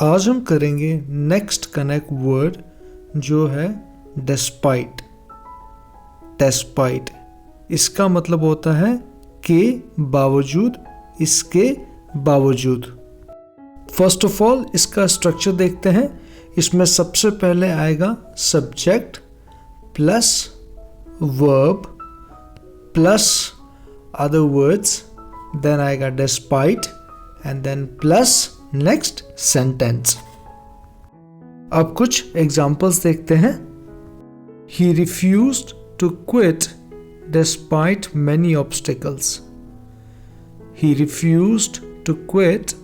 आज हम करेंगे नेक्स्ट कनेक्ट वर्ड जो है डिस्पाइट। डिस्पाइट इसका मतलब होता है के बावजूद, इसके बावजूद। फर्स्ट ऑफ ऑल इसका स्ट्रक्चर देखते हैं। इसमें सबसे पहले आएगा subject plus verb plus other words, then आएगा despite and then plus next sentence. अब कुछ एग्जांपल्स देखते हैं। He refused to quit despite many obstacles. He refused to quit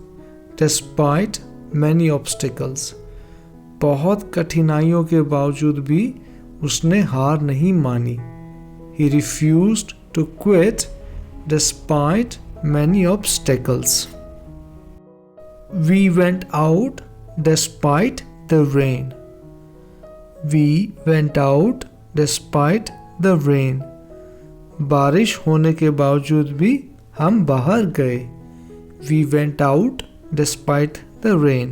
despite many obstacles. बहुत कठिनाइयों के बावजूद भी उसने हार नहीं मानी। He refused to quit despite many obstacles. We went out despite the rain. We went out despite the rain. बारिश होने के बावजूद भी हम बाहर गए। We went out despite the rain.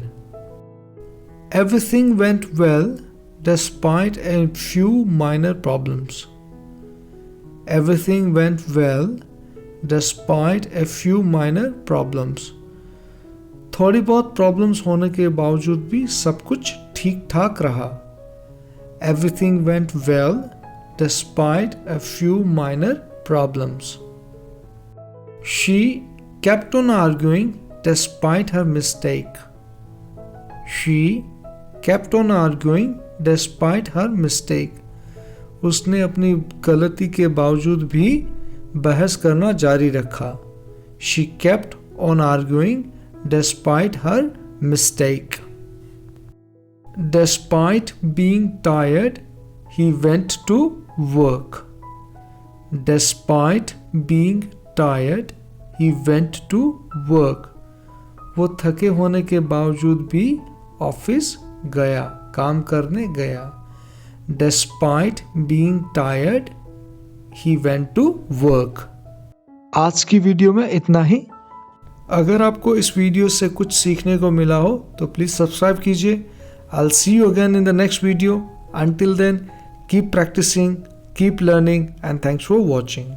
Everything went well despite a few minor problems. Everything went well despite a few minor problems. थोड़ी बहुत प्रॉब्लम्स होने के बावजूद भी सब कुछ ठीक ठाक रहा। Everything went well despite a few minor problems. She kept on arguing despite her mistake. She kept on arguing despite her mistake. उसने अपनी गलती के बावजूद भी बहस करना जारी रखा। She kept on arguing despite her mistake. Despite being tired, he went to work. Despite being tired, he went to work. वो थके होने के बावजूद भी ऑफिस गया, काम करने गया। Despite being tired, he went to work. आज की वीडियो में इतना ही। अगर आपको इस वीडियो से कुछ सीखने को मिला हो तो प्लीज़ सब्सक्राइब कीजिए। I'll see you again in the next video. Until then, keep practicing, keep learning, and thanks for watching.